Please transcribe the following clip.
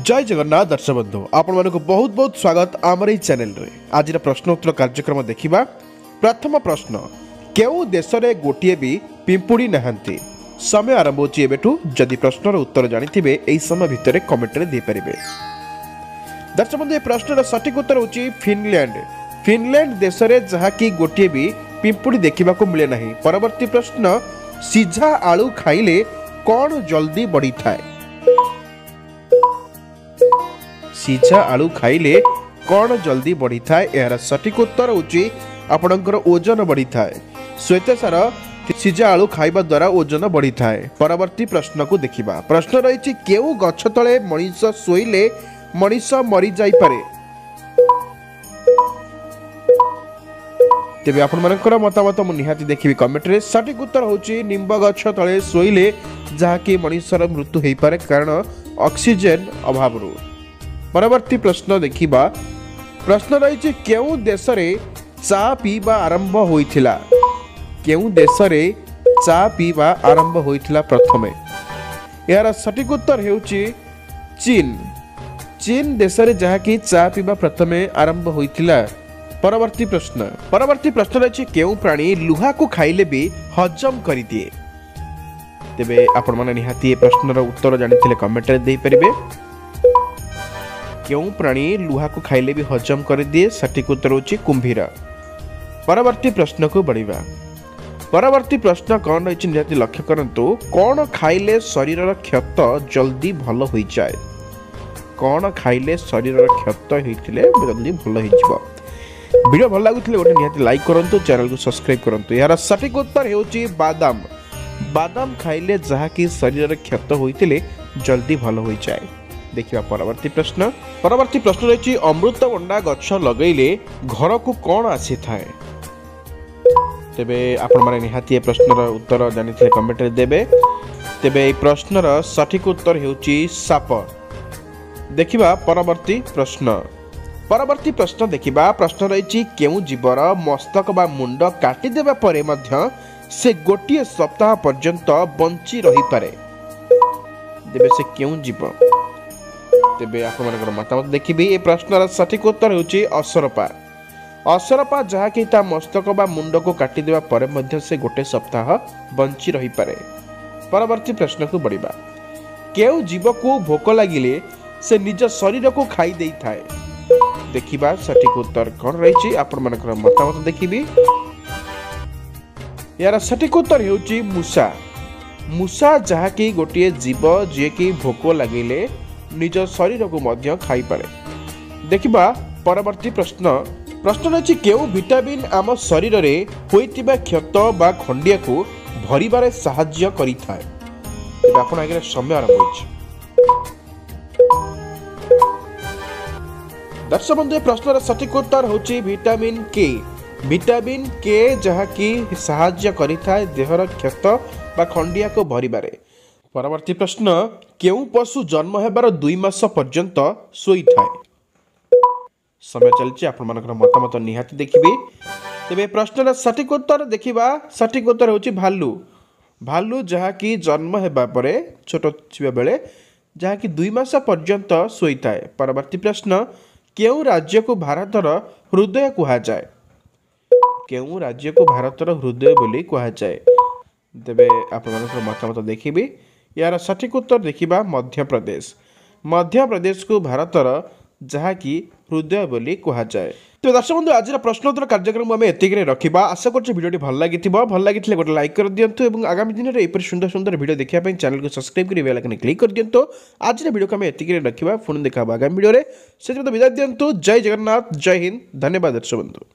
जय जगन्नाथ दर्शक बंधु आपण मानक बहुत बहुत स्वागत आमर ई चैनल रे। आज प्रश्नोत्तर कार्यक्रम देखिबा। प्रथम प्रश्न, केउ देश रे गोटिए भी पिंपुड़ी नहांती? समय आरंभ होची एबेठू। जदि प्रश्नर उत्तर जानिथिबे एई समय भितरे कमेंट रे दे परिबे। दर्शक बंधु, ए प्रश्नर सटीक उत्तर होची फिनलैंड। फिनलैंड देश रे जहा कि गोटिए भी पिंपुड़ी देखिबा को मिले नाही। परवर्ती प्रश्न, सीझा आलू खाइले कौन जल्दी बढ़ी थाए? सीझा आलू खाइले कौन जल्दी बढ़ी थाए? यार सटीक उत्तर होची आपणकर ओजन बढ़ी थाए। श्वेतसार सीझा आलू खाइबा द्वारा ओजन बढ़ी थाए। परवर्ती प्रश्न को देखिबा। प्रश्न रही केउ गछ तले मनीष सोइले मनीष मरी जाई पारे? तेबे आपण मानकर मतामत मु निहाती देखिबी कमेंट रे। सटीक उत्तर होची निंब गछ तले सोइले जहा कि मनीषर मृत्यु हेई पारे, कारण ऑक्सीजन अभाव रु। परवर्ती प्रश्न देखिबा। प्रश्न रही केउ देश रे चा पीबा आरंभ होइथिला? केउ देश रे चा पीबा आरंभ होइथिला प्रथमे? यार सटीक उत्तर हेउची चीन। चीन देश रे जहा कि चा पीबा प्रथमे आरंभ होइथिला। परवर्ती प्रश्न रही केउ प्राणी लुहा को खाइले भी हजम करि दिए? तेबे आपण माने निहाती ए प्रश्नर उत्तर जानिथिले कमेंट रे देई परिबे। केउ प्राणी लुहा को खाइले भी हजम कर दिए? सटीक उत्तर होची कुंभीर। परवर्ती प्रश्न को बढ़िबा। परवर्ती प्रश्न कौन रही निहाती लक्ष्य करंतु। कौन खाइले शरीर क्षत जल्दी भल होई जाए? कौन खाइले शरीर क्षत होइथिले जल्दी भल होई जिवो? वीडियो भल लागुथिले गोटे निहाती लाइक करंतु, चैनल को सब्सक्राइब करंतु। यार सटीक उत्तर हेउची बादाम। बादाम खाइले जहा कि शरीर क्षत होइथिले जल्दी भल होई जाए। देखिबा परवर्ती प्रश्न रही अमृतभंडा गछ लगैले घर को कौन आसी थाए? तेबे आपण माने निहाती ए प्रश्नर उत्तर जानिथिले कमेंट रे देबे। तेबे ए प्रश्नर सटीक उत्तर हेउची साप। देखिबा परवर्ती प्रश्न देखिबा। प्रश्न रही केउ जीवर मस्तक बा मुंड काटी देबा परे मध्य से गोटिए सप्ताह पर्यंत बंची रही पारे? देबे से केउ जीव? तेबे आपनकर मतामत देखिबी। ए प्रश्नर सटीक उत्तर होची असरपा। असरपा जहा कि ता मस्तक बा मुंड को काटी देबा परे मध्य से गोटे सप्ताह बंची रही पारे। परवर्ती प्रश्न को बढ़िबा। केउ जीव को भोक लागिले से निज शरीर को खाई देई थाए? देखिबा सटीक उत्तर कोन रही आपण मानकर मतामत देखिबी। यार सटीक उत्तर हेउची मूसा। मूसा जहा कि गोटे जीव जे कि भोक लागिले निज शरीर को मध्य खाई पारे। देखिबा परवर्ती प्रश्न रही केउ विटामिन आम शरीर रे होइतिबा क्षत बा खंडिया को भरिबारे सहाय्य करि थाए? आपण आगे समय आरंभ होइछ। दर्शक बंधु, प्रश्नर सटीक उत्तर होची विटामिन के। विटामिन के जहा कि सहाय्य करि थाए देहर क्षत बा खंडिया को भरिबारे। परवर्ती प्रश्न, केउ पशु जन्म हेबार 2 मास पर्यंत सोई थाए? समय चलछि, आपण मानकर मतामत निहाती देखिबे। तेबे प्रश्नर सटीक उत्तर देखिबा। सटीक उत्तर होची भालू। भालू जहा कि जन्म हेबा परे छोट छिबा बेले जहा कि 2 मास पर्यंत सोई थाए। परवर्ती प्रश्न, केउ राज्य को भारतर हृदय कुहा जाए? केउ राज्य को भारतर हृदय बोली कुहा जाए? तेबे आपण मानकर मतामत देखिबे। यार सटीक उत्तर देखिबा मध्य प्रदेश। मध्य प्रदेश को भारतर जहा कि हृदय बोली कुहा जाए। तो दर्शक बंधु, आज प्रश्नोत्तर कार्यक्रम आम एतिक रखा। आशा कर भिडियो भल लगी गोटे लाइक कर दिंतु और आगामी दिन में एपरी सुंदर सुंदर भिडियो देखा चैनल को सब्सक्राइब कर बेल आइकन क्लिक कर दिंतु। आज भिडियो को आम एतिक रखा। पुणी देखा आगामी भिडियो से विदाय दिंतु। जय जगन्नाथ, जय हिंद, धन्यवाद दर्शक बंधु।